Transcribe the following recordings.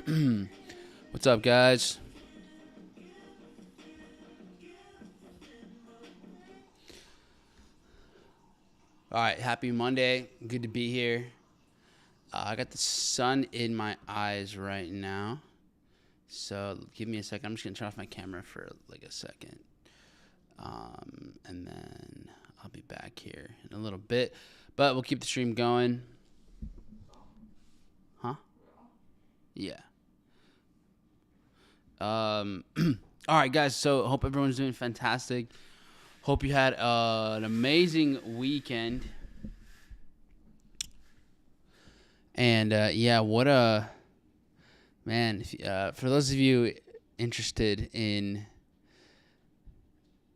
What's up, guys? All right, happy Monday. Good to be here. I got the sun in my eyes right now. So give me a second. I'm just going to turn off my camera for like a second. And then I'll be back here in a little bit. But we'll keep the stream going. Huh? Yeah. All right, guys. So hope everyone's doing fantastic. Hope you had an amazing weekend. And yeah, what a man. For those of you interested in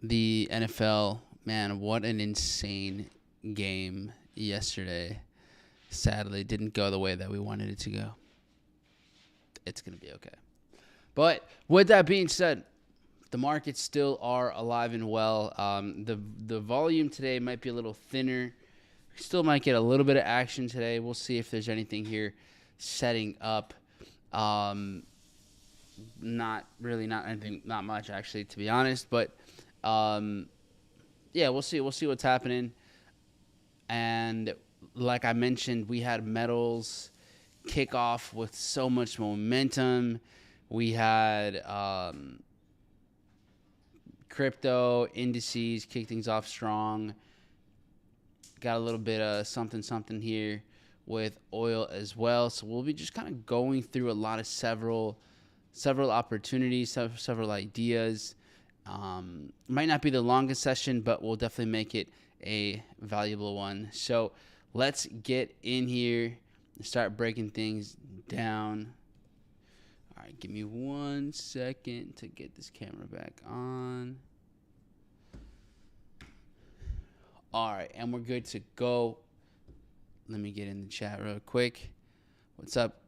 the NFL, man, what an insane game yesterday. Sadly, didn't go the way that we wanted it to go. It's going to be okay. But with that being said, the markets still are alive and well. The volume today might be a little thinner. We still might get a little bit of action today. We'll see if there's anything here setting up. Not anything, not much actually, to be honest. But yeah, we'll see. We'll see what's happening. And like I mentioned, we had metals kick off with so much momentum. We had crypto, indices kick things off strong. Got a little bit of something here with oil as well. So we'll be just kind of going through a lot of several opportunities, several ideas. Might not be the longest session, but we'll definitely make it a valuable one. So let's get in here and start breaking things down. All right, give me 1 second to get this camera back on. All right, and we're good to go. Let me get in the chat real quick. What's up?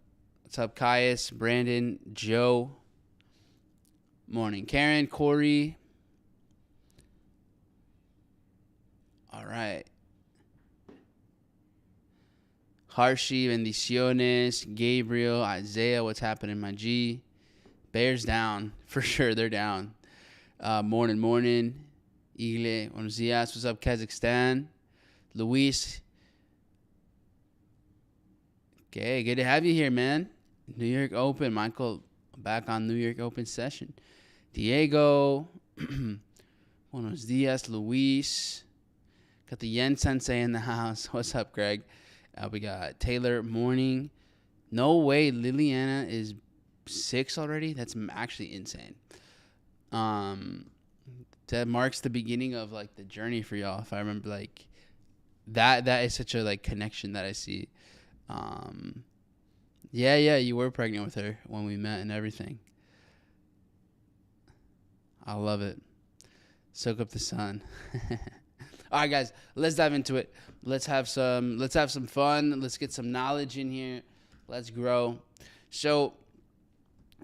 What's up, Caius, Brandon, Joe? Morning, Karen, Corey. All right. Harshi, Bendiciones, Gabriel, Isaiah, what's happening, my G? Bears down. For sure, they're down. Morning. Igle, buenos dias. What's up, Kazakhstan? Luis. Okay, good to have you here, man. New York Open. Michael, back on New York Open session. Diego. Buenos dias, Luis. Got the Yen Sensei in the house. What's up, Greg? We got Taylor Morning. No way Liliana is 6 already? That's actually insane. That marks the beginning of like the journey for y'all. If I remember, like that is such a like connection that I see. Yeah, you were pregnant with her when we met and everything. I love it. Soak up the sun. All right, guys, let's dive into it. Let's have some fun. Let's get some knowledge in here. Let's grow. So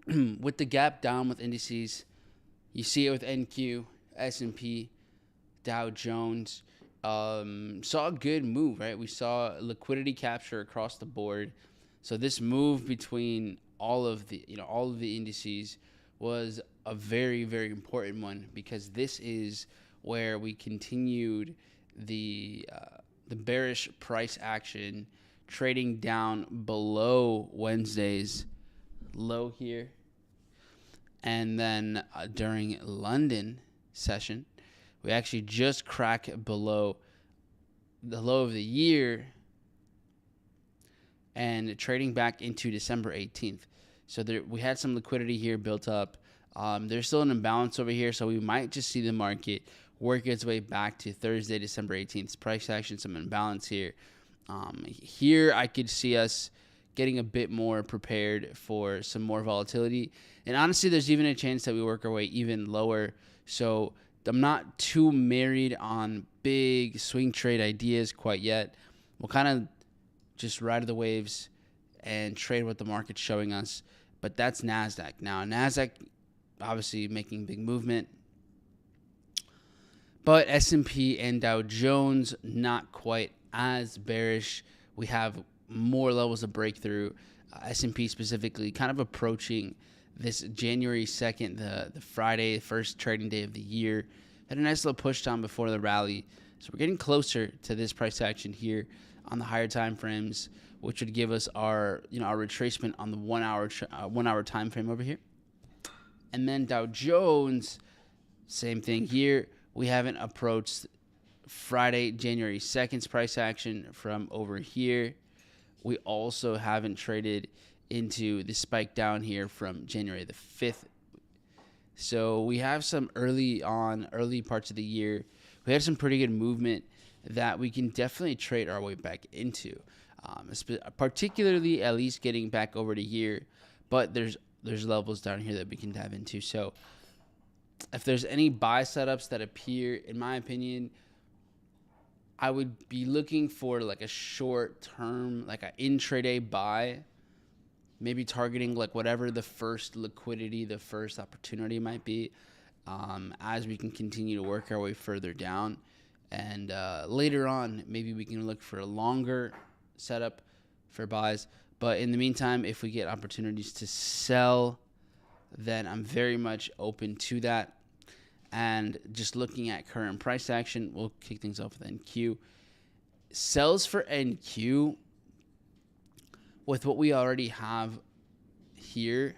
with the gap down with indices, you see it with NQ, S&P, Dow Jones. Saw a good move, right? We saw liquidity capture across the board. So this move between all of the indices was a very, very important one, because this is where we continued the bearish price action, trading down below Wednesday's low here. And then during London session, we actually just cracked below the low of the year and trading back into December 18th. So we had some liquidity here built up. There's still an imbalance over here, so we might just see the market work its way back to Thursday, December 18th. Price action, some imbalance here. Here I could see us getting a bit more prepared for some more volatility. And honestly, there's even a chance that we work our way even lower. So I'm not too married on big swing trade ideas quite yet. We'll kind of just ride the waves and trade what the market's showing us. But that's NASDAQ. Now, NASDAQ obviously making big movement. But S&P and Dow Jones, not quite as bearish. We have more levels of breakthrough. S&P specifically, kind of approaching this January 2nd, the Friday, first trading day of the year. Had a nice little push down before the rally. So we're getting closer to this price action here on the higher time frames, which would give us our our retracement on the 1 hour time frame over here. And then Dow Jones, same thing here. We haven't approached Friday, January 2nd's price action from over here. We also haven't traded into the spike down here from January the 5th. So we have some early parts of the year. We had some pretty good movement that we can definitely trade our way back into, particularly at least getting back over to here. But there's levels down here that we can dive into. So if there's any buy setups that appear, in my opinion, I would be looking for like a short term, like an intraday buy, maybe targeting like whatever the first liquidity, the first opportunity might be, as we can continue to work our way further down. And later on, maybe we can look for a longer setup for buys. But in the meantime, if we get opportunities to sell, then I'm very much open to that. And just looking at current price action, we'll kick things off with NQ. Sells for NQ with what we already have here,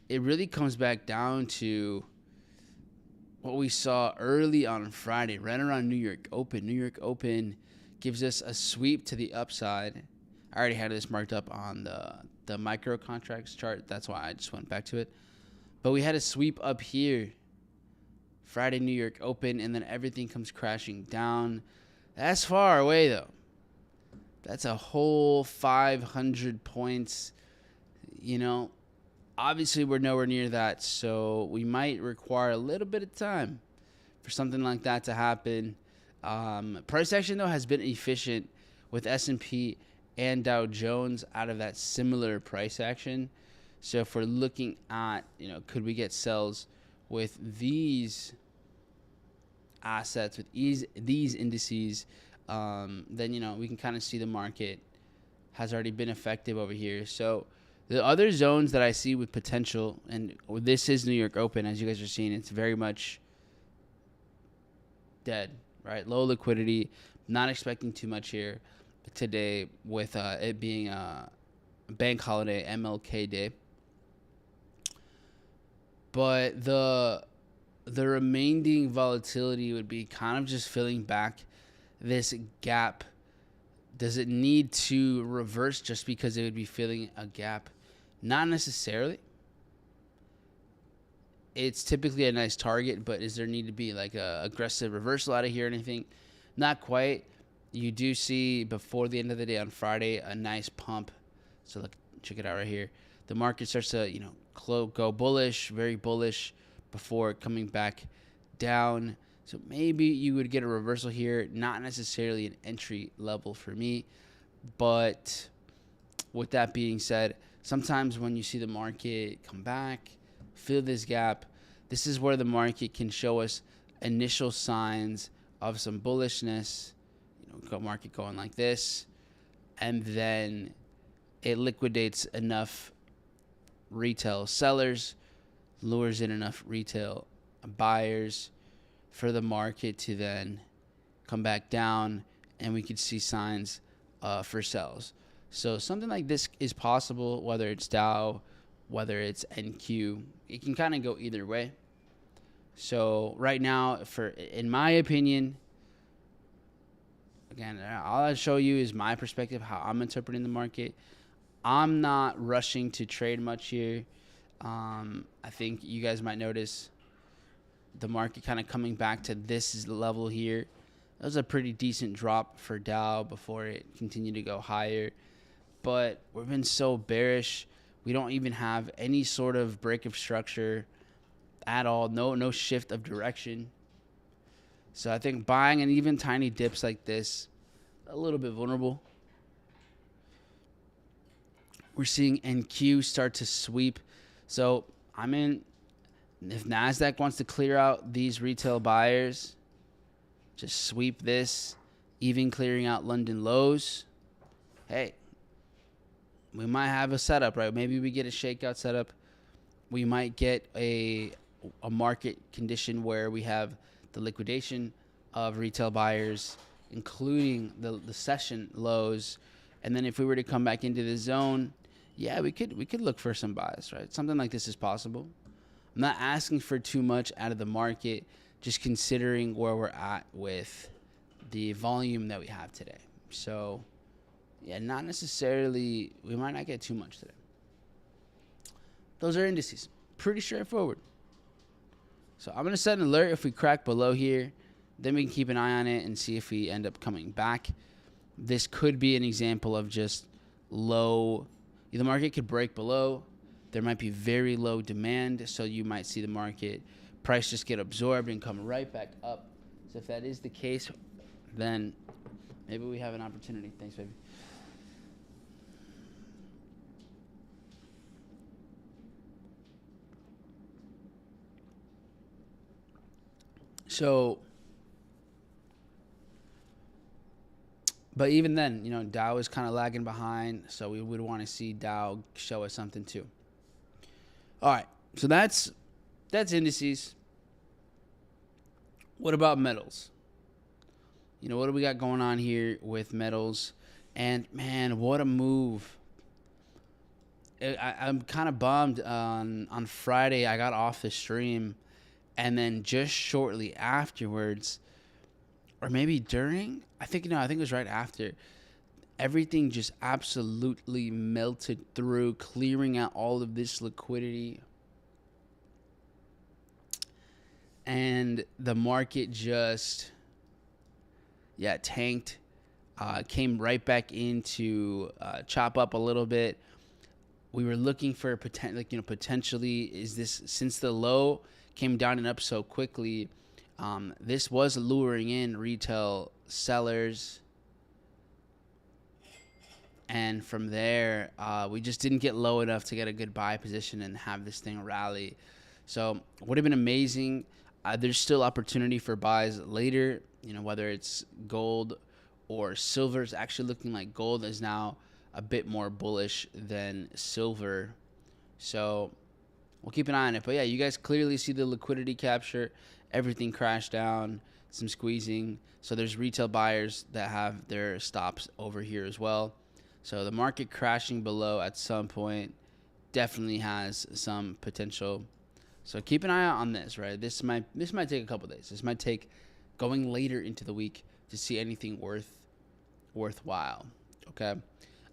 it really comes back down to what we saw early on Friday, right around New York Open. New York Open gives us a sweep to the upside. I already had this marked up on the micro contracts chart. That's why I just went back to it. But we had a sweep up here, Friday, New York Open, and then everything comes crashing down. That's far away, though. That's a whole 500 points. Obviously we're nowhere near that, so we might require a little bit of time for something like that to happen. Price action, though, has been efficient with S&P and Dow Jones out of that similar price action. So if we're looking at, could we get sells with these assets, with these indices, then, we can kind of see the market has already been effective over here. So the other zones that I see with potential, and this is New York Open, as you guys are seeing, it's very much dead, right? Low liquidity, not expecting too much here today with it being a bank holiday, MLK Day. But the remaining volatility would be kind of just filling back this gap. Does it need to reverse just because it would be filling a gap? Not necessarily. It's typically a nice target, but is there need to be like a aggressive reversal out of here or anything? Not quite. You do see before the end of the day on Friday a nice pump. So look, check it out right here. The market starts to, go bullish, very bullish before coming back down. So maybe you would get a reversal here. Not necessarily an entry level for me. But with that being said, sometimes when you see the market come back, fill this gap, this is where the market can show us initial signs of some bullishness. Market going like this, and then it liquidates enough retail sellers, lures in enough retail buyers for the market to then come back down, and we could see signs for sells. So something like this is possible, whether it's Dow, whether it's NQ. It can kind of go either way. So right now, in my opinion, again, all I show you is my perspective, how I'm interpreting the market. I'm not rushing to trade much here. I think you guys might notice the market kind of coming back to this level here. That was a pretty decent drop for Dow before it continued to go higher. But we've been so bearish. We don't even have any sort of break of structure at all. No shift of direction. So I think buying and even tiny dips like this, a little bit vulnerable. We're seeing NQ start to sweep. So if NASDAQ wants to clear out these retail buyers, just sweep this, even clearing out London lows. Hey, we might have a setup, right? Maybe we get a shakeout setup. We might get a market condition where we have the liquidation of retail buyers, including the session lows. And then if we were to come back into the zone, yeah, we could look for some buys, right? Something like this is possible. I'm not asking for too much out of the market, just considering where we're at with the volume that we have today. So, yeah, not necessarily, we might not get too much today. Those are indices. Pretty straightforward. So I'm going to set an alert if we crack below here. Then we can keep an eye on it and see if we end up coming back. This could be an example of just low. The market could break below. There might be very low demand, so you might see the market price just get absorbed and come right back up. So if that is the case, then maybe we have an opportunity. Thanks, baby. So, but even then, Dow is kind of lagging behind, so we would want to see Dow show us something too. All right, so that's indices. What about metals? What do we got going on here with metals? And man, what a move! I'm kind of bummed. On Friday, I got off the stream, and then just shortly afterwards, or maybe during, I think it was right after, everything just absolutely melted through, clearing out all of this liquidity. And the market just, tanked, came right back into chop up a little bit. We were looking for potentially, is this, since the low came down and up so quickly, this was luring in retail sellers. And from there, we just didn't get low enough to get a good buy position and have this thing rally. So would have been amazing. There's still opportunity for buys later, whether it's gold or silver. Is actually looking like gold is now a bit more bullish than silver. So we'll keep an eye on it. But yeah, you guys clearly see the liquidity capture. Everything crashed down, some squeezing. So there's retail buyers that have their stops over here as well. So the market crashing below at some point definitely has some potential. So keep an eye out on this, right? This might take a couple days. This might take going later into the week to see anything worthwhile. Okay.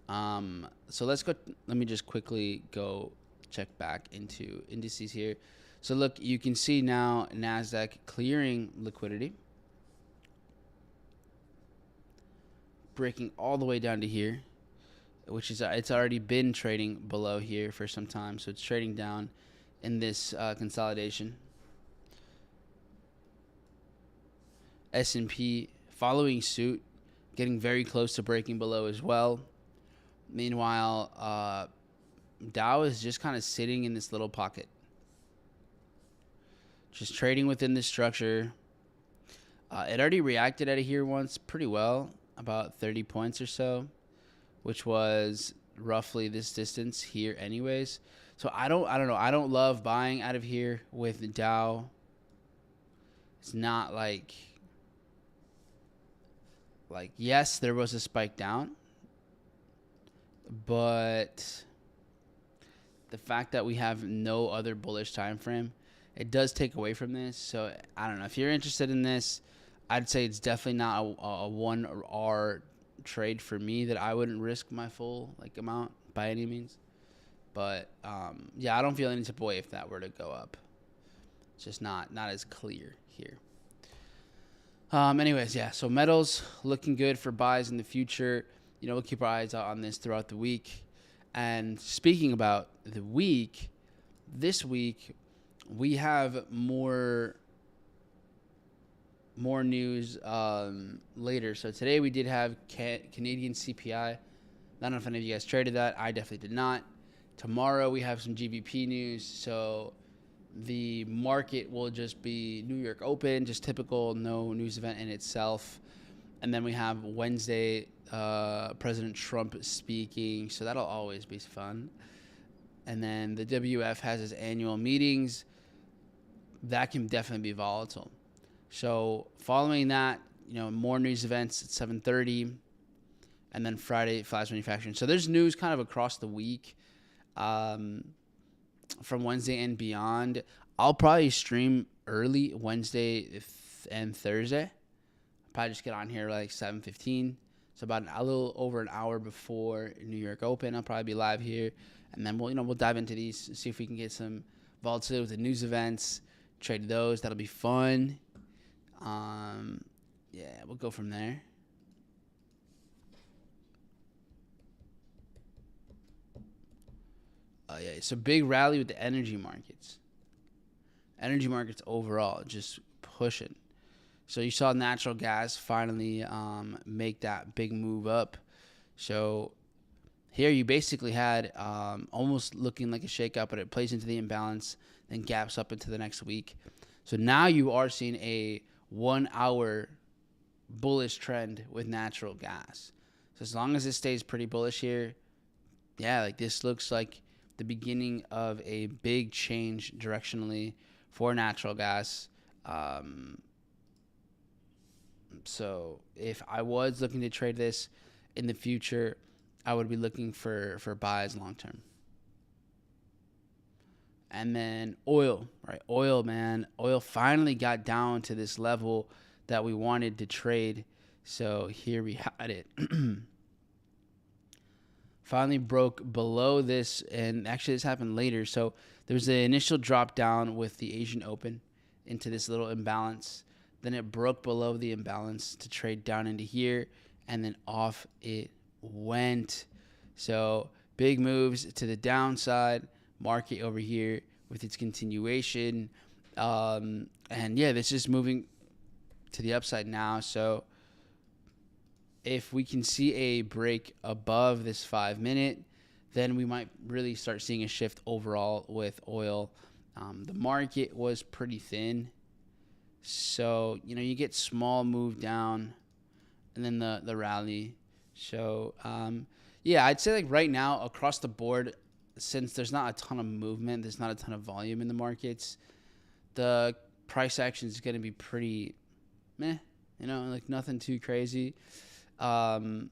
So let's go. Let me just quickly go check back into indices here. So look, you can see now NASDAQ clearing liquidity, breaking all the way down to here, which is, it's already been trading below here for some time. So it's trading down in this consolidation. S&P following suit, getting very close to breaking below as well. Meanwhile, Dow is just kind of sitting in this little pocket, just trading within this structure. It already reacted out of here once pretty well, about 30 points or so, which was roughly this distance here anyways. So I don't know. I don't love buying out of here with Dow. It's not like yes, there was a spike down, but the fact that we have no other bullish time frame, it does take away from this. So I don't know. If you're interested in this, I'd say it's definitely not a 1R trade for me that I wouldn't risk my full amount by any means. But I don't feel any type of way if that were to go up. It's just not as clear here. Anyways, so metals looking good for buys in the future. We'll keep our eyes out on this throughout the week. And speaking about the week, this week we have more news later. So today we did have Canadian CPI. I don't know if any of you guys traded that. I definitely did not. Tomorrow we have some GBP news. So the market will just be New York open, just typical, no news event in itself. And then we have Wednesday President Trump speaking, so that'll always be fun. And then the WF has its annual meetings. That can definitely be volatile. So following that, more news events at 7:30, and then Friday flash manufacturing. So there's news kind of across the week, from Wednesday and beyond. I'll probably stream early Wednesday and Thursday. I'll probably just get on here like 7:15. So about a little over an hour before New York Open, I'll probably be live here, and then we'll dive into these, see if we can get some volatility with the news events, trade those. That'll be fun. Yeah, we'll go from there. Yeah, so big rally with the energy markets. Energy markets overall just pushing. So you saw natural gas finally make that big move up. So here you basically had almost looking like a shakeout, but it plays into the imbalance, then gaps up into the next week. So now you are seeing a 1 hour bullish trend with natural gas. So as long as it stays pretty bullish here, yeah, like this looks like the beginning of a big change directionally for natural gas. So if I was looking to trade this in the future, I would be looking for buys long term. And then oil, right? Oil, man. Oil finally got down to this level that we wanted to trade. So here we had it. Finally broke below this, and actually this happened later. So there was the initial drop down with the Asian Open into this little imbalance. Then it broke below the imbalance to trade down into here, and then off it went. So big moves to the downside. Market over here with its continuation. And yeah, this is moving to the upside now. So if we can see a break above this 5 minute, then we might really start seeing a shift overall with oil. The market was pretty thin. So, you get small move down and then the rally. So, yeah, I'd say like right now across the board, since there's not a ton of movement, there's not a ton of volume in the markets, the price action is going to be pretty meh, like nothing too crazy. The only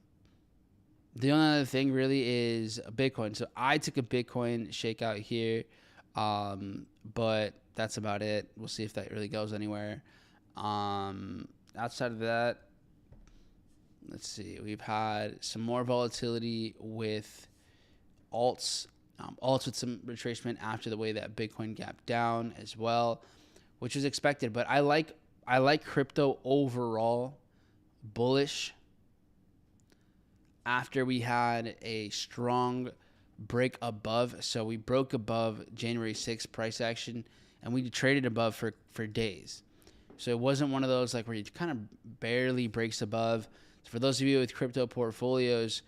other thing really is Bitcoin. So I took a Bitcoin shakeout here, but that's about it. We'll see if that really goes anywhere. Outside of that, let's see. We've had some more volatility with alts. Alts with some retracement after the way that Bitcoin gapped down as well, which was expected. But I like crypto overall bullish. After we had a strong break above, so we broke above January 6th price action, and we traded above for days. So it wasn't one of those like where you kind of barely breaks above. So for those of you with crypto portfolios,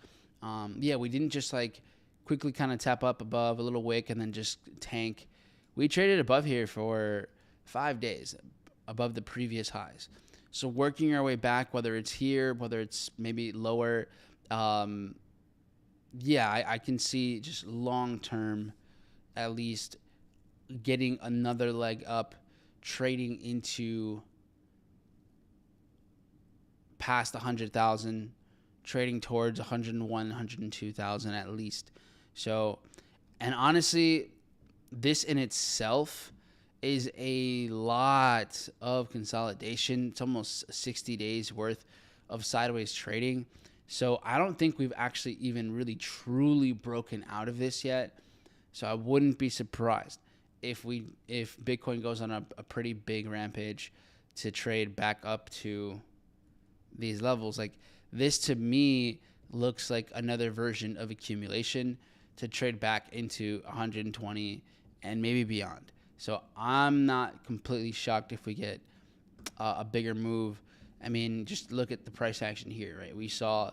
yeah, we didn't just like quickly kind of tap up above a little wick and then just tank. We traded above here for 5 days, above the previous highs. So working our way back, whether it's here, whether it's maybe lower, yeah, I can see just long term, at least getting another leg up, trading into past 100,000, trading towards 101, 102,000 at least. So, and honestly, this in itself is a lot of consolidation. It's almost 60 days worth of sideways trading. So I don't think we've actually even really truly broken out of this yet. So I wouldn't be surprised if Bitcoin goes on a pretty big rampage to trade back up to these levels. Like this to me looks like another version of accumulation to trade back into 120 and maybe beyond. So I'm not completely shocked if we get a bigger move. I mean, just look at the price action here, right? We saw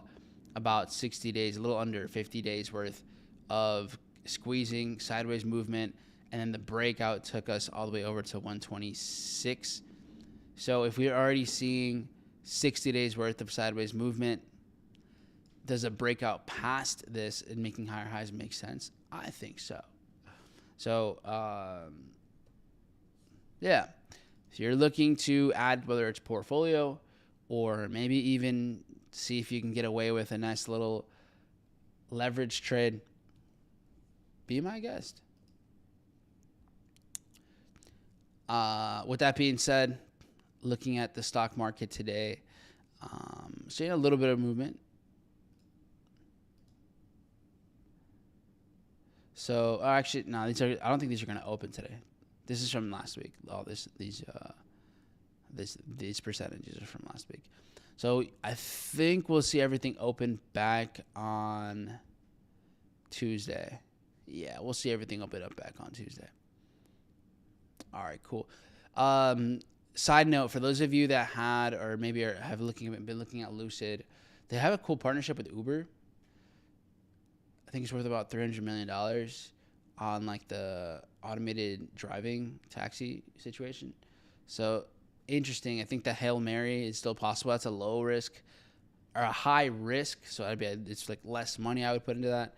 about 60 days, a little under 50 days worth of squeezing, sideways movement, and then the breakout took us all the way over to 126. So if we're already seeing 60 days worth of sideways movement, does a breakout past this and making higher highs make sense? I think so. So, yeah, if you're looking to add, whether it's portfolio or maybe even see if you can get away with a nice little leverage trade, be my guest. With that being said, looking at the stock market today, seeing a little bit of movement. So actually, no, I don't think these are going to open today. This is from last week. All these percentages are from last week. So I think we'll see everything open back on Tuesday. Yeah, we'll see everything open up back on Tuesday. All right, cool. Side note, for those of you that had or maybe have been looking at Lucid, they have a cool partnership with Uber. I think it's worth about $300 million on like the automated driving taxi situation. So interesting. I think the Hail Mary is still possible. That's a low risk or a high risk. So it's like less money I would put into that,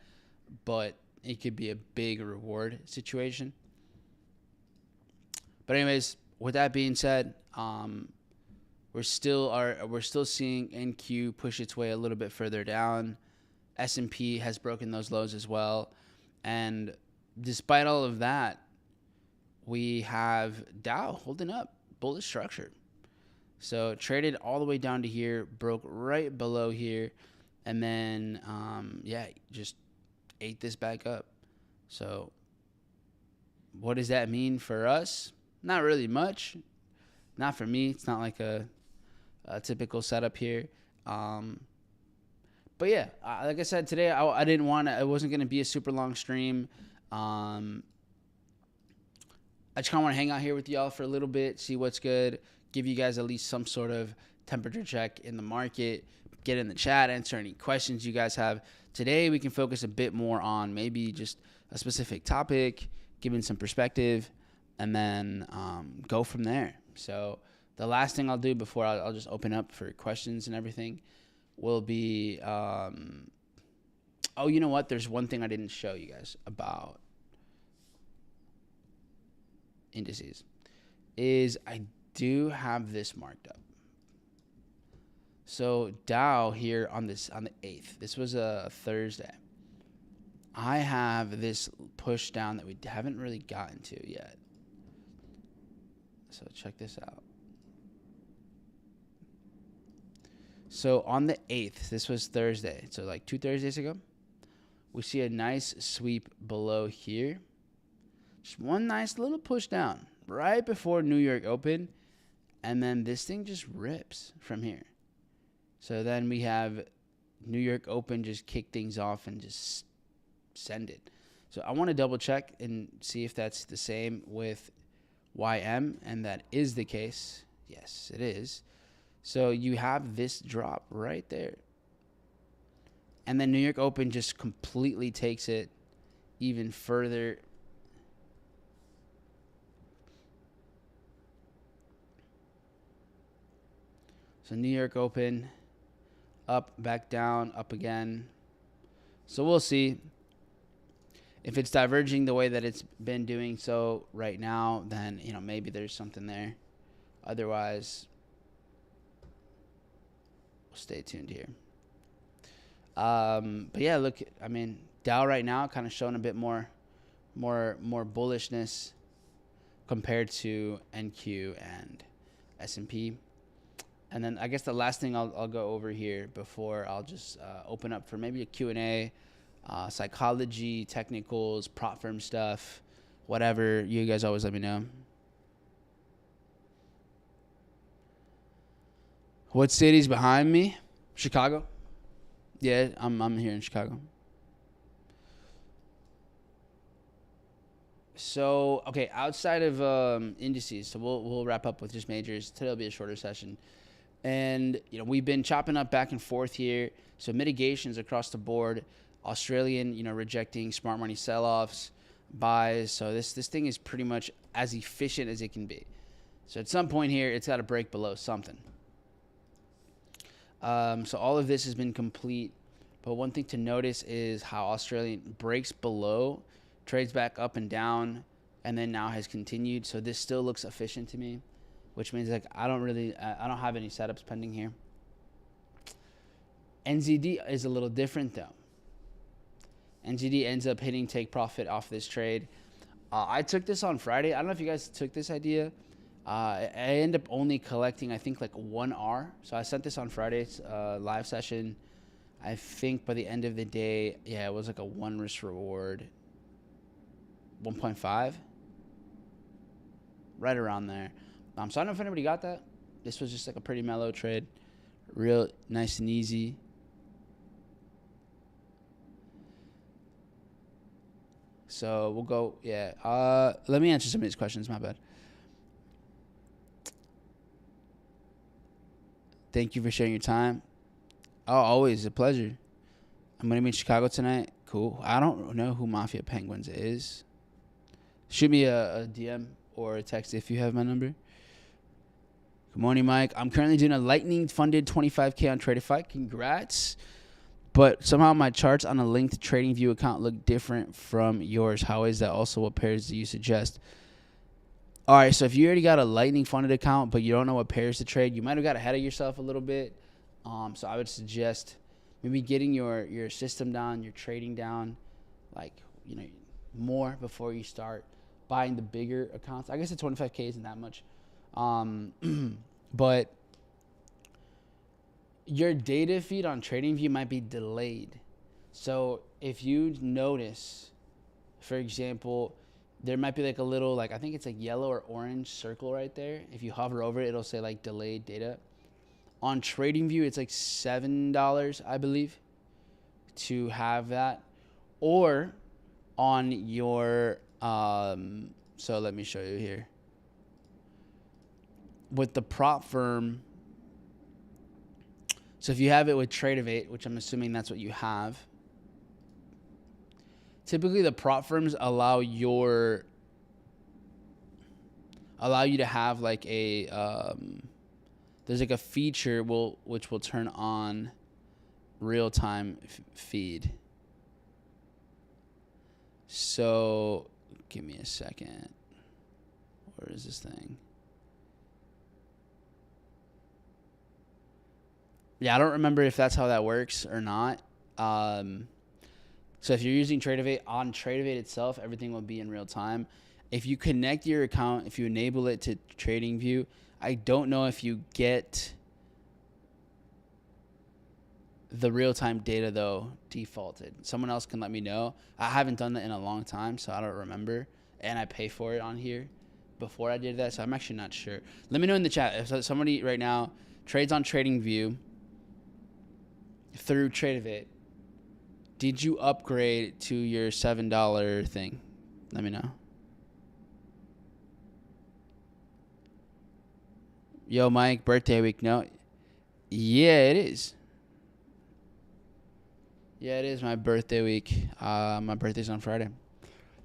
but it could be a big reward situation. But anyways, with that being said, we're still seeing NQ push its way a little bit further down. S&P has broken those lows as well. And despite all of that, we have Dow holding up, bullish structure. So traded all the way down to here, broke right below here, and then, just ate this back up. So what does that mean for us? Not really much. Not for me. It's not like a typical setup here. But yeah, like I said, today it wasn't going to be a super long stream. I just kind of want to hang out here with y'all for a little bit, see what's good, give you guys at least some sort of temperature check in the market, get in the chat, answer any questions you guys have. Today we can focus a bit more on maybe just a specific topic, giving some perspective, and then go from there. So the last thing I'll do before I'll just open up for questions and everything will be, you know what? There's one thing I didn't show you guys about indices is I do have this marked up. So Dow here on the 8th, this was a Thursday. I have this push down that we haven't really gotten to yet. So check this out. So on the 8th, this was Thursday, so like 2 Thursdays ago, we see a nice sweep below here. Just one nice little push down right before New York open, and then this thing just rips from here. So then we have New York open just kick things off and just send it. So I want to double check and see if that's the same with YM, and that is the case. Yes, it is. So you have this drop right there. And then New York Open just completely takes it even further. So New York Open, up, back down, up again. So we'll see. If it's diverging the way that it's been doing so right now, then, maybe there's something there. Otherwise, we'll stay tuned here. But yeah, look, Dow right now kind of showing a bit more bullishness compared to NQ and S&P. And then I guess the last thing I'll go over here before I'll just open up for maybe a Q&A, psychology, technicals, prop firm stuff, whatever. You guys always let me know. What city's behind me? Chicago. Yeah, I'm here in Chicago. So, okay, outside of indices, so we'll wrap up with just majors. Today will be a shorter session. And, we've been chopping up back and forth here. So mitigations across the board. Australian, rejecting smart money sell-offs, buys. So this thing is pretty much as efficient as it can be. So at some point here, it's got to break below something. So all of this has been complete But one thing to notice is how Australian breaks below, trades back up and down, and then now has continued. So this still looks efficient to me, which means like I don't have any setups pending here. NZD is a little different though. NZD ends up hitting take profit off this trade. I took this on Friday. I don't know if you guys took this idea. I end up only collecting, I think, like 1 R. So I sent this on Friday's live session. I think by the end of the day, yeah, it was like a 1 risk reward. 1.5. Right around there. So I don't know if anybody got that. This was just like a pretty mellow trade. Real nice and easy. So we'll go, yeah. Let me answer some of these questions. My bad. Thank you for sharing your time. Oh, always a pleasure. I'm going to be in Chicago tonight. Cool. I don't know who Mafia Penguins is. Shoot me a DM or a text if you have my number. Good morning, Mike. I'm currently doing a Lightning-funded 25K on Tradetopia. Congrats. But somehow my charts on a linked TradingView account look different from yours. How is that? Also, what pairs do you suggest? All right, so if you already got a Lightning-funded account, but you don't know what pairs to trade, you might have got ahead of yourself a little bit. So I would suggest maybe getting your system down, your trading down, like, more before you start buying the bigger accounts. I guess the 25K isn't that much. But your data feed on TradingView might be delayed. So if you notice, for example, there might be like a little, like, I think it's like yellow or orange circle right there. If you hover over it, it'll say like delayed data. On TradingView, it's like $7, I believe, to have that. Or on your, so let me show you here. With the prop firm, so if you have it with Tradetopia, which I'm assuming that's what you have, typically the prop firms allow you to have like a there's like a feature which will turn on real-time feed. So give me a second. Where is this thing? Yeah, I don't remember if that's how that works or not. So if you're using Tradetopia, on Tradetopia itself, everything will be in real time. If you connect your account, if you enable it to TradingView, I don't know if you get the real-time data, though, defaulted. Someone else can let me know. I haven't done that in a long time, so I don't remember. And I pay for it on here before I did that, so I'm actually not sure. Let me know in the chat. If somebody right now trades on TradingView through Tradetopia, did you upgrade to your $7 thing? Let me know. Yo, Mike, birthday week. No. Yeah, it is. Yeah, it is my birthday week. My birthday's on Friday.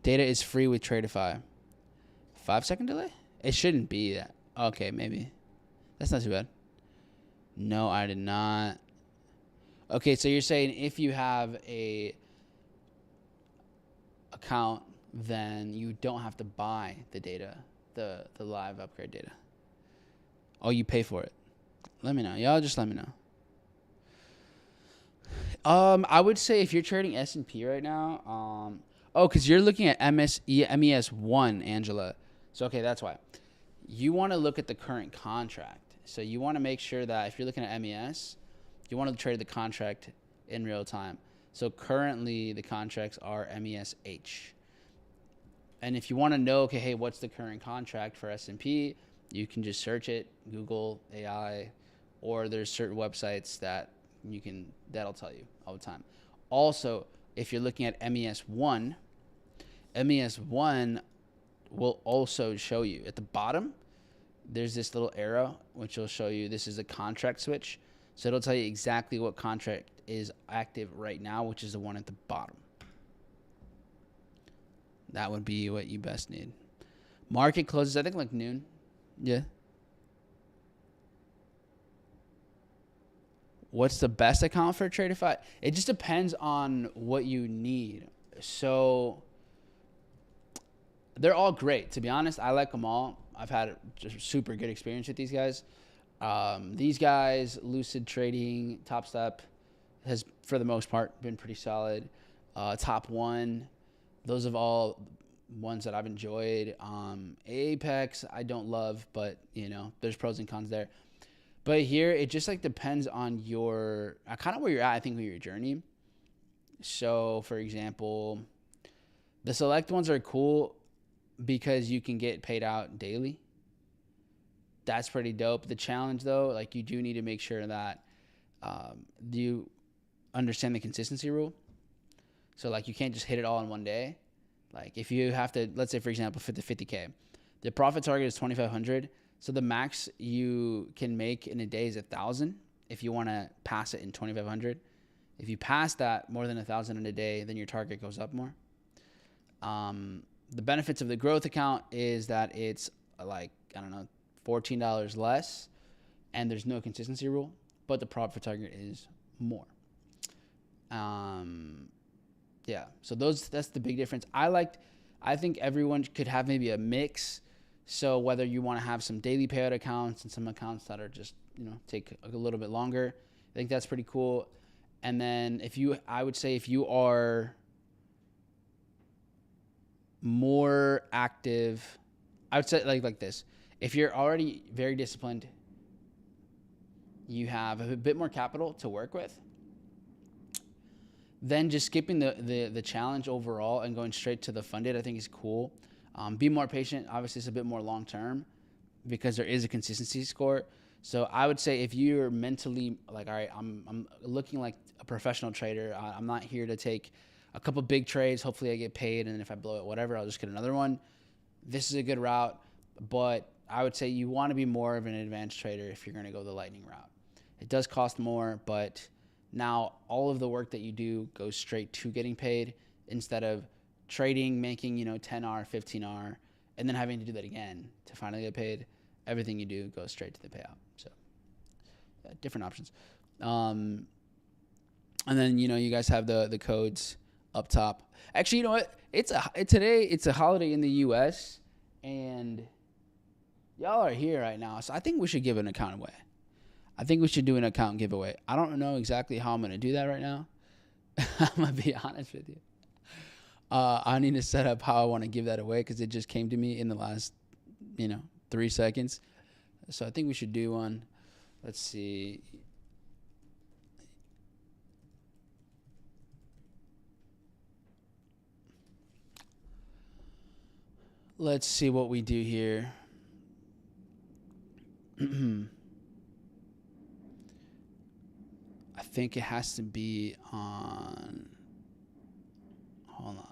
Data is free with Tradetopia. 5-second delay? It shouldn't be that. Okay, maybe. That's not too bad. No, I did not. Okay, so you're saying if you have a account, then you don't have to buy the data, the live upgrade data. Oh, you pay for it. Let me know. Y'all just let me know. I would say if you're trading S&P right now, because you're looking at MES1, Angela. So, okay, that's why. You want to look at the current contract. So you want to make sure that if you're looking at MES, you want to trade the contract in real time. So currently the contracts are MESH. And if you want to know, okay, hey, what's the current contract for S&P? You can just search it, Google AI, or there's certain websites that'll tell you all the time. Also, if you're looking at MES1 will also show you at the bottom. There's this little arrow which will show you this is a contract switch. So it'll tell you exactly what contract is active right now, which is the one at the bottom. That would be what you best need. Market closes, I think, like noon. Yeah. What's the best account for Tradefy? It just depends on what you need. So they're all great. To be honest, I like them all. I've had just super good experience with these guys. These guys, LucidTrading, TopStep, has for the most part been pretty solid. TopOne, those have all ones that I've enjoyed. Apex, I don't love, but there's pros and cons there. But here, it just like depends on your kind of where you're at. I think with your journey. So, for example, the select ones are cool because you can get paid out daily. That's pretty dope. The challenge, though, like you do need to make sure that you understand the consistency rule. So, like, you can't just hit it all in one day. Like, if you have to, let's say, for example, for the 50K, the profit target is 2,500. So the max you can make in a day is 1,000 if you want to pass it in 2,500. If you pass that more than 1,000 in a day, then your target goes up more. The benefits of the growth account is that it's like, I don't know, $14 less, and there's no consistency rule, but the profit target is more. Yeah, so that's the big difference. I think everyone could have maybe a mix. So whether you want to have some daily payout accounts and some accounts that are just, take a little bit longer, I think that's pretty cool. And then I would say if you are more active, I would say like this. If you're already very disciplined, you have a bit more capital to work with, then just skipping the challenge overall and going straight to the funded, I think is cool. Be more patient. Obviously, it's a bit more long-term because there is a consistency score. So I would say if you're mentally like, all right, I'm looking like a professional trader. I'm not here to take a couple big trades. Hopefully I get paid. And then if I blow it, whatever, I'll just get another one. This is a good route. But I would say you want to be more of an advanced trader if you're going to go the lightning route. It does cost more, but now all of the work that you do goes straight to getting paid instead of trading, making, 10R, 15R, and then having to do that again to finally get paid. Everything you do goes straight to the payout. So different options. And then, you guys have the codes up top. Actually, you know what? Today it's a holiday in the US and y'all are here right now. So I think we should give an account away. I think we should do an account giveaway. I don't know exactly how I'm going to do that right now. I'm going to be honest with you. I need to set up how I want to give that away because it just came to me in the last, 3 seconds. So I think we should do one. Let's see. Let's see what we do here. I think it has to be on. Hold on.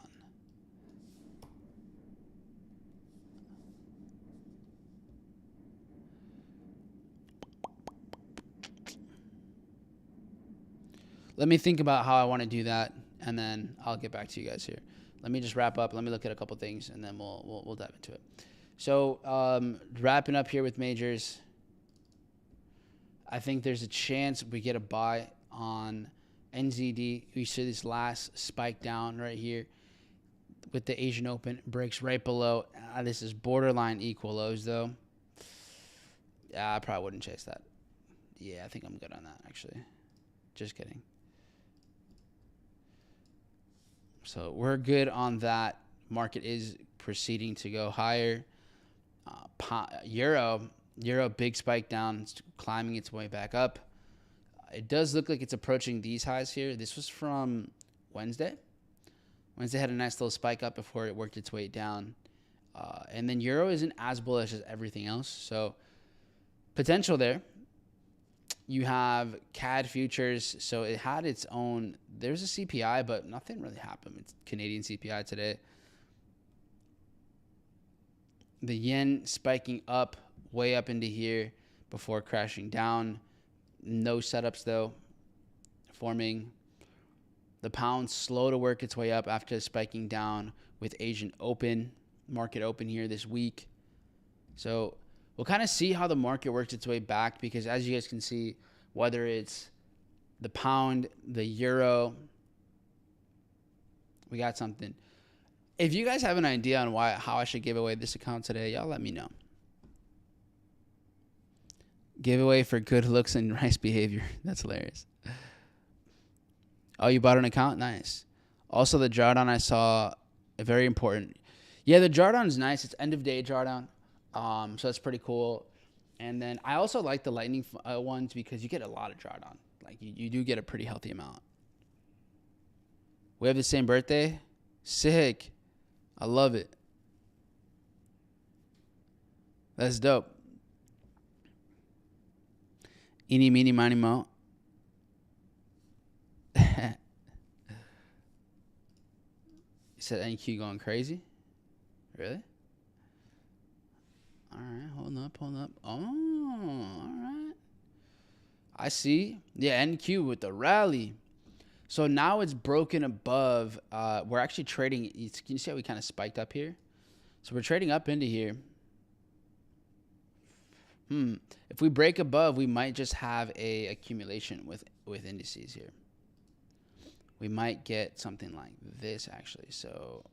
Let me think about how I want to do that, and then I'll get back to you guys here. Let me just wrap up. Let me look at a couple things, and then we'll dive into it. So wrapping up here with majors, I think there's a chance we get a buy on NZD. We see this last spike down right here with the Asian Open. Breaks right below. This is borderline equal lows, though. Yeah, I probably wouldn't chase that. Yeah, I think I'm good on that, actually. Just kidding. So we're good on that. Market is proceeding to go higher. Euro, big spike down. It's climbing its way back up. It does look like it's approaching these highs here. This was from Wednesday. Wednesday had a nice little spike up before it worked its way down. And then Euro isn't as bullish as everything else. So potential there. You have CAD futures. So it had its own. There's a CPI, but nothing really happened. It's Canadian CPI today. The yen spiking up, way up into here before crashing down. No setups, though, forming. The pound slow to work its way up after spiking down with Asian Open. Market open here this week. So we'll kind of see how the market works its way back because as you guys can see, whether it's the pound, the euro. We got something. If you guys have an idea on how I should give away this account today, y'all let me know. Giveaway for good looks and nice behavior. That's hilarious. Oh, you bought an account? Nice. Also, the drawdown I saw, very important. Yeah, the drawdown is nice. It's end of day drawdown. So that's pretty cool. And then I also like the lightning ones because you get a lot of drawdown. Like you do get a pretty healthy amount. We have the same birthday. Sick. I love it. That's dope. Eeny, meeny, miny, mo. You said NQ going crazy? Really? All right, hold up. Oh, all right. I see. Yeah, NQ with the rally. So now it's broken above. We're actually trading. Can you see how we kind of spiked up here? So we're trading up into here. If we break above, we might just have a accumulation with indices here. We might get something like this actually. So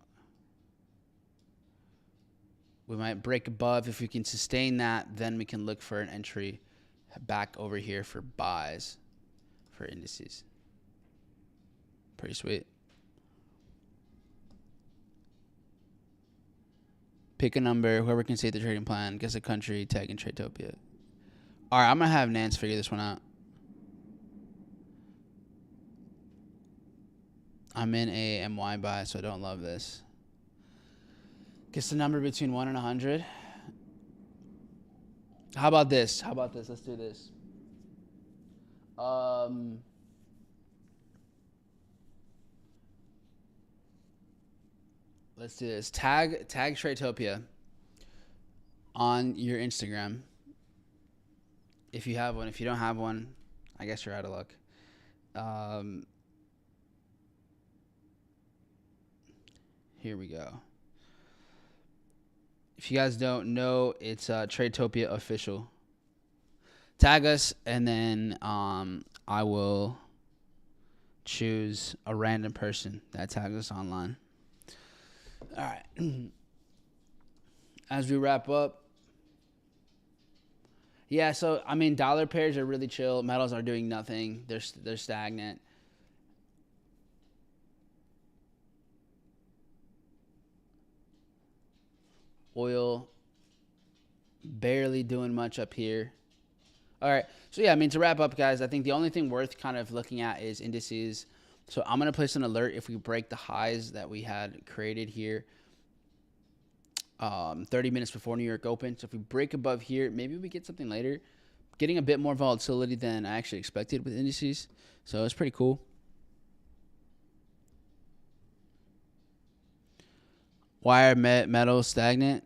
we might break above. If we can sustain that, then we can look for an entry back over here for buys for indices. Pretty sweet. Pick a number. Whoever can state the trading plan, guess a country, tag in Tradetopia. All right, I'm going to have Nance figure this one out. I'm in a MY buy, so I don't love this. Guess the number between 1 and 100. How about this? Let's do this. Let's do this. Tag Tradetopia on your Instagram. If you have one. If you don't have one, I guess you're out of luck. Here we go. If you guys don't know, it's Tradetopia official. Tag us, and then I will choose a random person that tags us online. All right. As we wrap up. Yeah, so, I mean, dollar pairs are really chill. Metals are doing nothing. They're stagnant. Oil, barely doing much up here. All right. So, yeah, I mean, to wrap up, guys, I think the only thing worth kind of looking at is indices. So, I'm going to place an alert if we break the highs that we had created here 30 minutes before New York Open. So, if we break above here, maybe we get something later. Getting a bit more volatility than I actually expected with indices. So, it's pretty cool. Why are metals stagnant?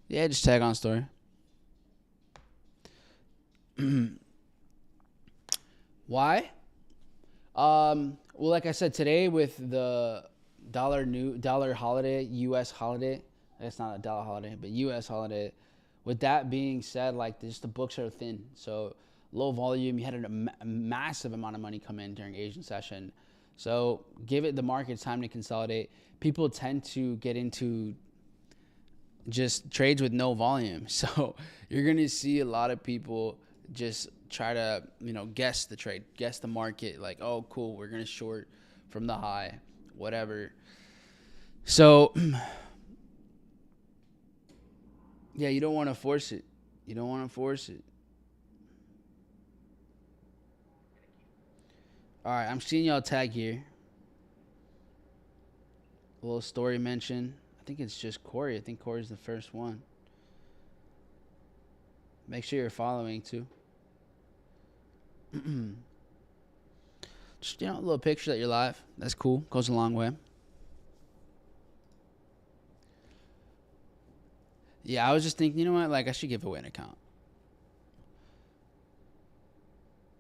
Yeah, just tag on story. Why? Well, like I said, today with the dollar holiday, U.S. holiday. It's not a dollar holiday, but U.S. holiday. With that being said, like just the books are thin, so low volume. You had a massive amount of money come in during Asian session. So give it the market time to consolidate. People tend to get into just trades with no volume. So you're going to see a lot of people just try to, guess the trade, guess the market. Like, oh, cool, we're going to short from the high, whatever. So, yeah, you don't want to force it. All right, I'm seeing y'all tag here. A little story mention. I think it's just Corey. I think Corey's the first one. Make sure you're following too. Just, a little picture that you're live. That's cool. Goes a long way. Yeah, I was just thinking, you know what? Like, I should give away an account.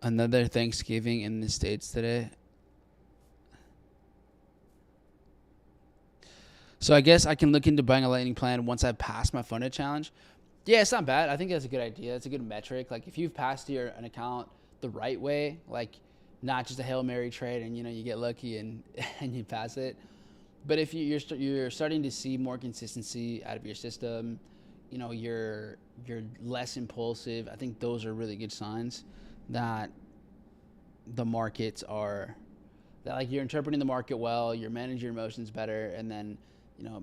Another Thanksgiving in the States today. So I guess I can look into buying a lightning plan once I pass my funded challenge. Yeah, it's not bad. I think that's a good idea. It's a good metric. Like if you've passed an account the right way, like not just a Hail Mary trade and you get lucky and and you pass it. But if you're starting to see more consistency out of your system, you're less impulsive. I think those are really good signs that the markets are that like you're interpreting the market well, you're managing your emotions better, and then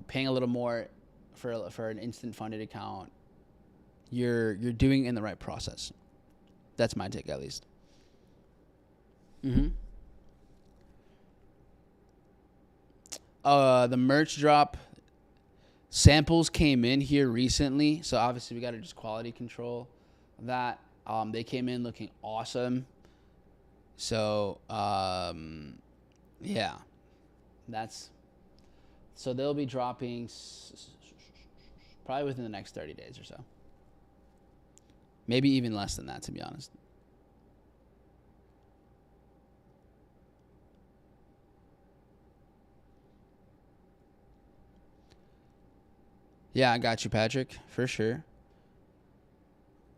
paying a little more for an instant funded account. You're doing it in the right process. That's my take, at least. Mm-hmm. The merch drop samples came in here recently, so obviously we got to just quality control that. They came in looking awesome. So yeah, so they'll be dropping probably within the next 30 days or so. Maybe even less than that, to be honest. Yeah, I got you, Patrick, for sure.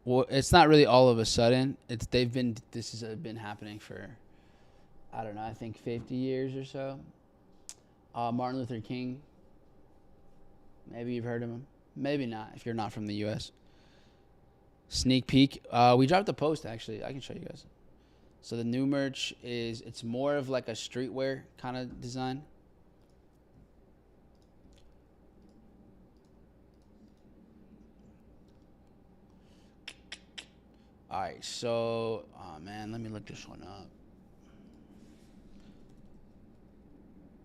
Well, it's not really all of a sudden. This has been happening for, I don't know, I think 50 years or so. Martin Luther King. Maybe you've heard of him. Maybe not if you're not from the U.S. Sneak peek. We dropped a post, actually. I can show you guys. So the new merch it's more of like a streetwear kind of design. All right, so, oh man, let me look this one up.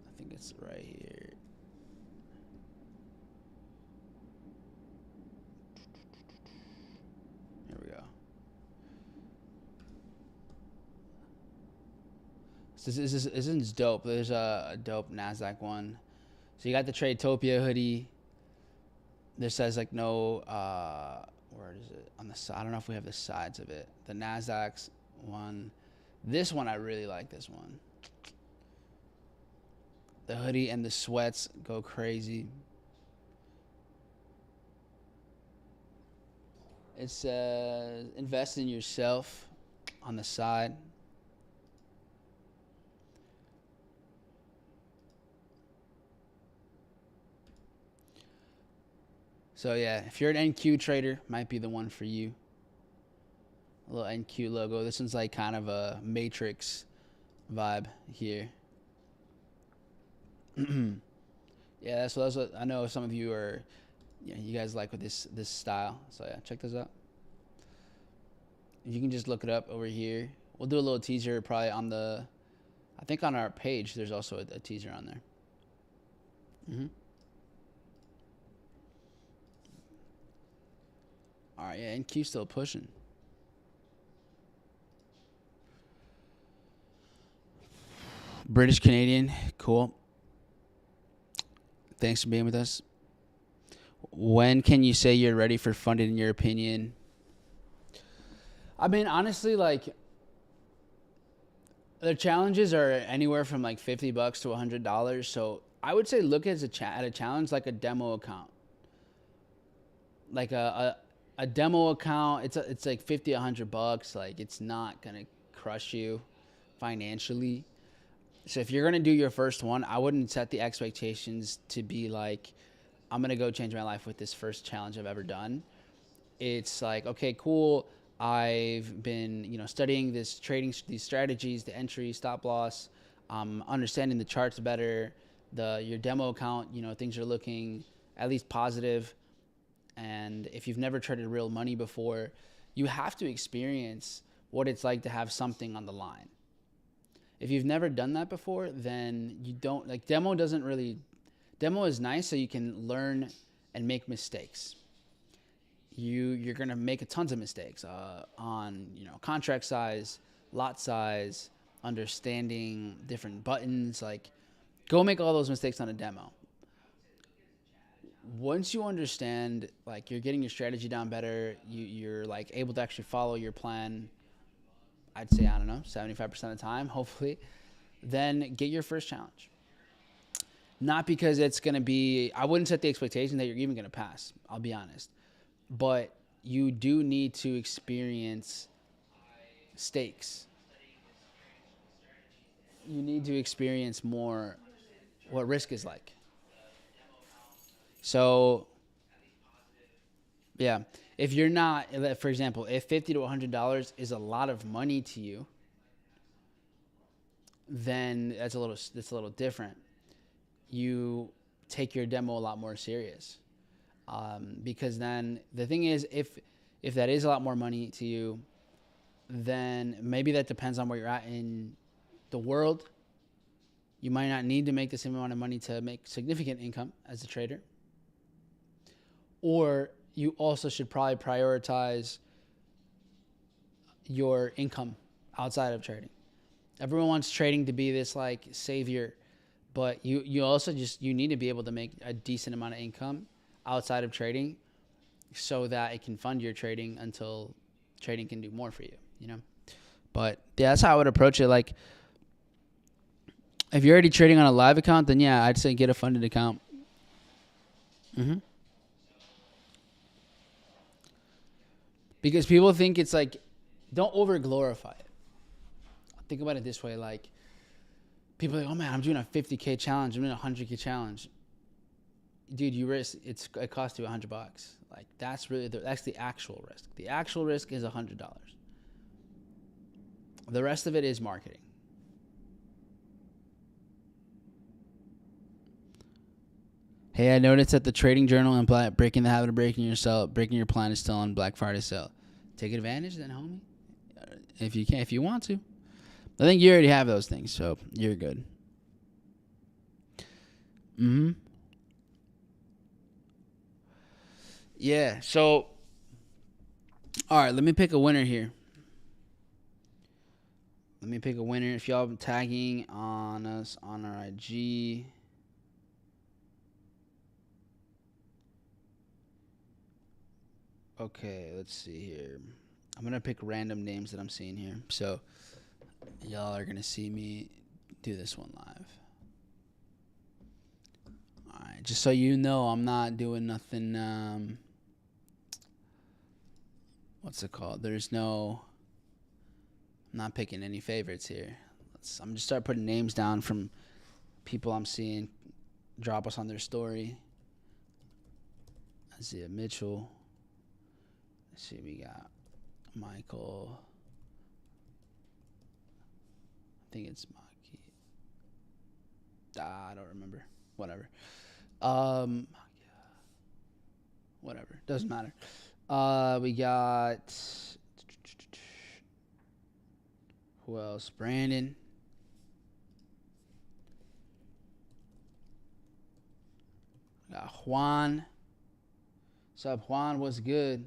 I think it's right here. Here we go. So this is dope. There's a dope NASDAQ one. So you got the Tradetopia hoodie. This says like no, where is it? On the side. I don't know if we have the sides of it. The NASDAQ's one. This one, I really like this one. The hoodie and the sweats go crazy. It says invest in yourself on the side. So yeah, if you're an NQ trader, might be the one for you. A little NQ logo. This one's like kind of a Matrix vibe here. Yeah, that's what I know. Some of you are, you guys like with this style. So yeah, check this out. You can just look it up over here. We'll do a little teaser probably I think on our page. There's also a teaser on there. All right, yeah, NQ still pushing. British Canadian, cool. Thanks for being with us. When can you say you're ready for funded, in your opinion? I mean, honestly, like the challenges are anywhere from like $50 to $100. So I would say look at a challenge like a demo account, like a demo account. It's like $50, $100. Like it's not gonna crush you financially. So if you're gonna do your first one, I wouldn't set the expectations to be like, I'm gonna go change my life with this first challenge I've ever done. It's like, okay, cool. I've been, studying these strategies, the entry, stop loss, understanding the charts better. Your demo account, things are looking at least positive. And if you've never traded real money before, you have to experience what it's like to have something on the line. If you've never done that before, then you don't like demo is nice so you can learn and make mistakes. You're going to make tons of mistakes on, contract size, lot size, understanding different buttons. Like, go make all those mistakes on a demo. Once you understand, like, you're getting your strategy down better, you're like able to actually follow your plan, I'd say, I don't know, 75% of the time, hopefully, then get your first challenge. Not because it's going to be, I wouldn't set the expectation that you're even going to pass. I'll be honest. but you do need to experience stakes. You need to experience more what risk is like. So, yeah, if you're not, for example, if $50 to $100 is a lot of money to you, then that's a little different. You take your demo a lot more serious, because then the thing is, if that is a lot more money to you, then maybe that depends on where you're at in the world. You might not need to make the same amount of money to make significant income as a trader. Or you also should probably prioritize your income outside of trading. Everyone wants trading to be this like savior, but you also you need to be able to make a decent amount of income outside of trading so that it can fund your trading until trading can do more for you, you know? But yeah, that's how I would approach it. Like, if you're already trading on a live account, then yeah, I'd say get a funded account. Because people think it's like, don't over glorify it. Think about it this way. Like, people are like, oh man, I'm doing a 50K challenge. I'm doing a 100K challenge. Dude, you risk, it costs you $100. Like, that's really, that's the actual risk. The actual risk is $100. The rest of it is marketing. Hey, I noticed that the Trading Journal and breaking the habit of breaking your plan is still on Black Friday sale. Take advantage then, homie. If you can, if you want to. I think you already have those things, so you're good. Yeah, so, all right, let me pick a winner here. Let me pick a winner. If y'all tagging on us on our IG. Okay, let's see here. I'm going to pick random names that I'm seeing here. So, y'all are going to see me do this one live. All right, just so you know, I'm not doing nothing, what's it called? I'm not picking any favorites here. I'm just start putting names down from people I'm seeing drop us on their story. Isaiah Mitchell. Let's see, we got Michael. I think it's Maki. I don't remember. Whatever. Whatever. Doesn't matter. We got, who else? Brandon. Got Juan. What's up, Juan? What's good?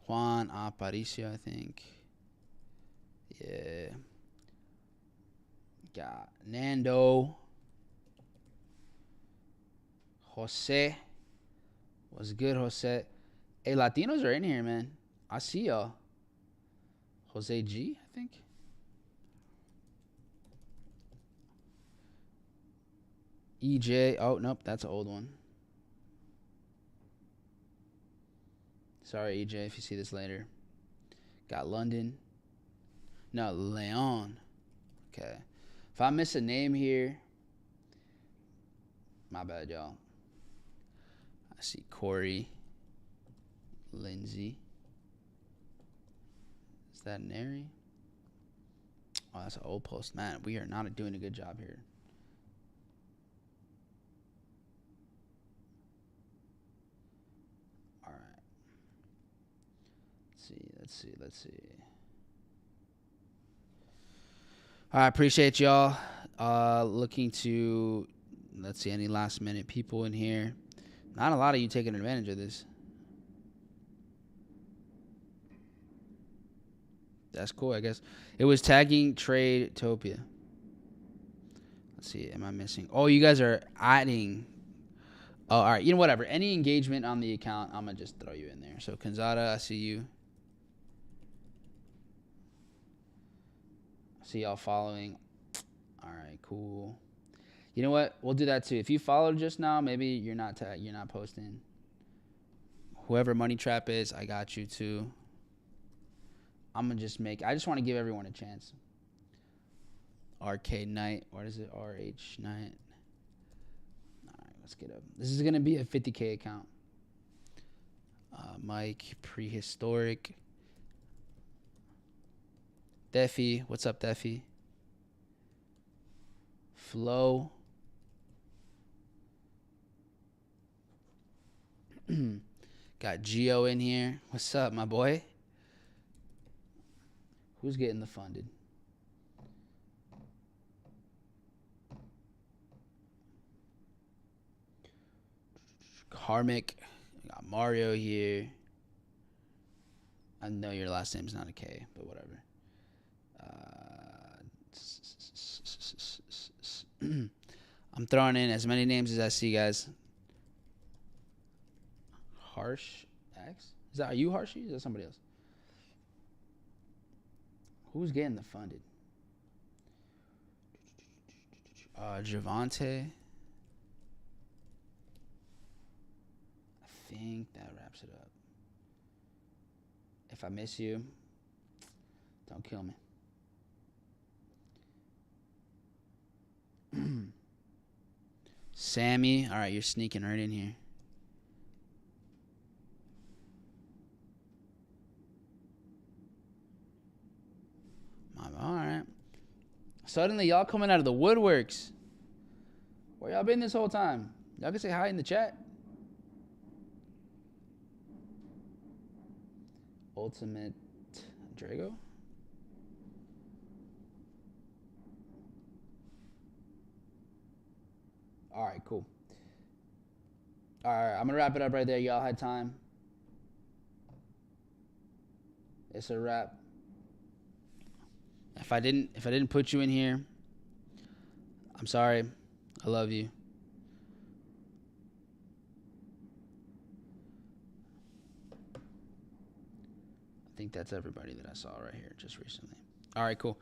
Juan Aparicio, I think. Yeah. Got Nando. Jose. What's good, Jose? Hey, Latinos are in here, man. I see y'all. Jose G, I think. EJ. Oh, nope, that's an old one. Sorry, EJ, if you see this later. Got London. No, Leon. Okay. If I miss a name here, my bad, y'all. I see Corey. Lindsay. Is that Neri? Oh, that's an old post. Man, we are not doing a good job here. All right. Let's see. All right, appreciate y'all. Looking to, let's see, any last minute people in here. Not a lot of you taking advantage of this. That's cool, I guess. It was tagging Tradetopia. Let's see, am I missing? Oh, you guys are adding. Oh, all right. You know, whatever. Any engagement on the account, I'm going to just throw you in there. So, Kanzada, I see you. I see y'all following. All right, cool. You know what? We'll do that too. If you followed just now, maybe you're not posting. Whoever Money Trap is, I got you too. I just want to give everyone a chance. Arcade Knight. What is it? RH Knight. All right, let's get up. This is going to be a 50K account. Mike, Prehistoric. Defi. What's up, Defi? Flow. Got Geo in here. What's up, my boy? Who's getting the funded? Karmic. Got Mario here. I know your last name's not a K, but whatever. I'm throwing in as many names as I see, guys. Harsh X? Are you Harshy? Is that somebody else? Who's getting the funded? Javante. I think that wraps it up. If I miss you, don't kill me. Sammy. All right, you're sneaking right in here. All right. Suddenly, y'all coming out of the woodworks. Where y'all been this whole time? Y'all can say hi in the chat. Ultimate Drago. All right, cool. All right, I'm gonna wrap it up right there. Y'all had time. It's a wrap. If I didn't put you in here, I'm sorry. I love you. I think that's everybody that I saw right here just recently. All right, cool.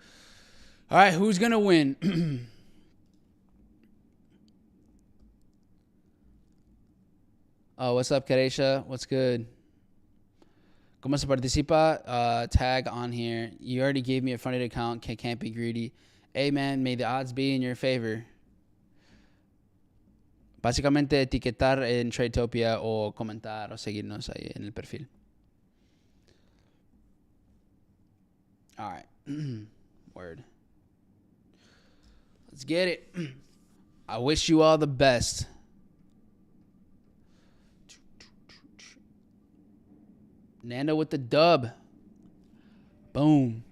All right, who's gonna win? Oh, what's up, Karesha? What's good? ¿Cómo se participa? Tag on here. You already gave me a funded account. Can't be greedy. Hey, man, may the odds be in your favor. Básicamente, etiquetar en Tradetopia o comentar o seguirnos ahí en el perfil. All right. Word. Let's get it. I wish you all the best. Nando with the dub. Boom.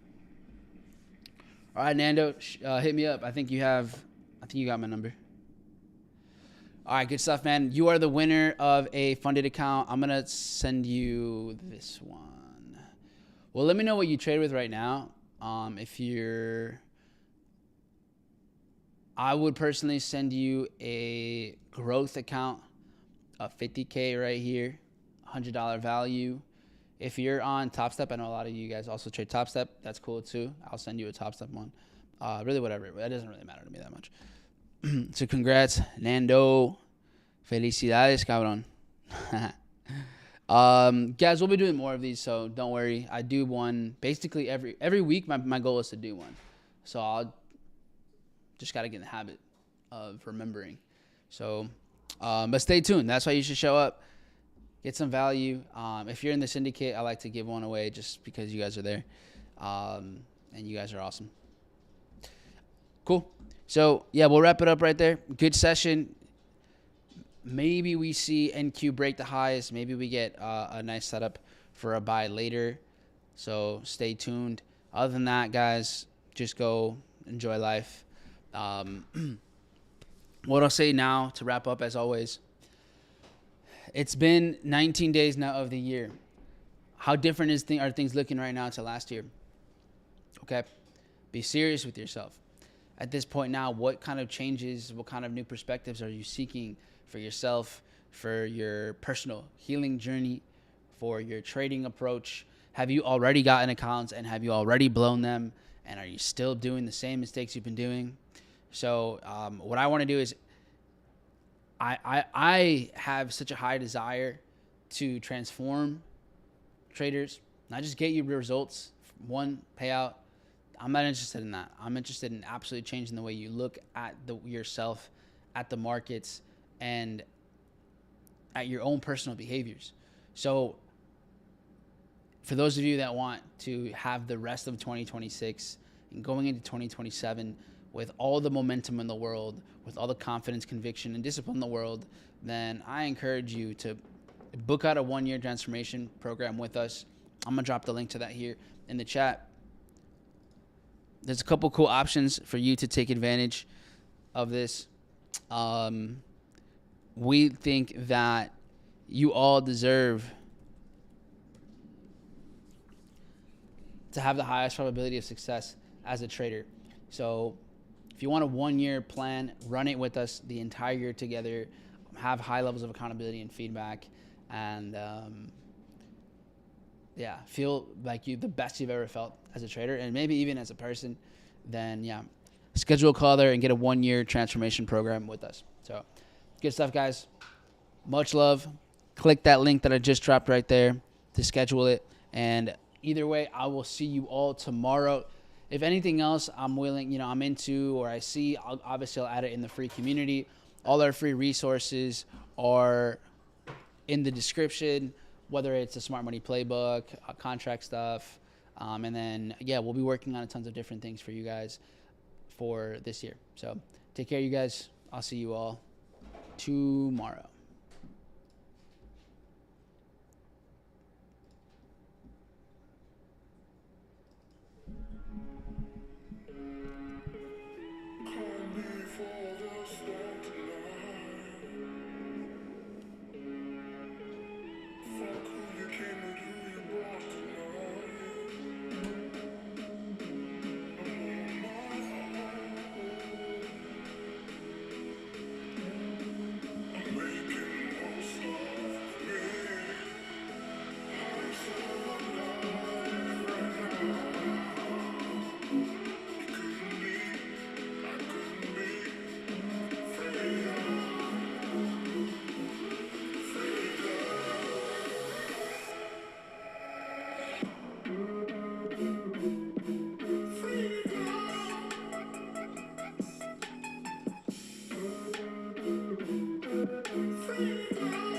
All right, Nando, hit me up. I think you got my number. All right, good stuff, man. You are the winner of a funded account. I'm going to send you this one. Well, let me know what you trade with right now. I would personally send you a growth account of 50K right here, $100 value. If you're on TopStep, I know a lot of you guys also trade TopStep. That's cool too. I'll send you a TopStep one. Really, whatever. That doesn't really matter to me that much. So congrats, Nando. Felicidades, cabrón. Guys, we'll be doing more of these, so don't worry. I do one basically every week. My goal is to do one. So I'll just got to get in the habit of remembering. So, but stay tuned. That's why you should show up. Get some value. If you're in the syndicate, I like to give one away just because you guys are there. And you guys are awesome. Cool. So, yeah, we'll wrap it up right there. Good session. Maybe we see NQ break the highs. Maybe we get a nice setup for a buy later. So stay tuned. Other than that, guys, just go enjoy life. What I'll say now to wrap up, as always, it's been 19 days now of the year. How different are things looking right now to last year? Okay? Be serious with yourself. At this point now, what kind of changes, what kind of new perspectives are you seeking for yourself, for your personal healing journey, for your trading approach? Have you already gotten accounts and have you already blown them? And are you still doing the same mistakes you've been doing? So what I want to do is I have such a high desire to transform traders, not just get you results, one payout. I'm not interested in that. I'm interested in absolutely changing the way you look at yourself, at the markets, and at your own personal behaviors. So for those of you that want to have the rest of 2026 and going into 2027 with all the momentum in the world, with all the confidence, conviction, and discipline in the world, then I encourage you to book out a 1-year transformation program with us. I'm going to drop the link to that here in the chat. There's a couple cool options for you to take advantage of this. We think that you all deserve to have the highest probability of success as a trader. So if you want a 1-year plan, run it with us the entire year together, have high levels of accountability and feedback, and feel like you the best you've ever felt as a trader and maybe even as a person, then schedule a call there and get a 1-year transformation program with us. So good stuff, guys. Much love. Click that link that I just dropped right there to schedule it. And either way, I will see you all tomorrow. If anything else I'm willing, I'm into or I see, I'll add it in the free community. All our free resources are in the description, whether it's a smart money playbook, contract stuff. And then, we'll be working on tons of different things for you guys for this year. So take care, you guys. I'll see you all tomorrow. Freedom.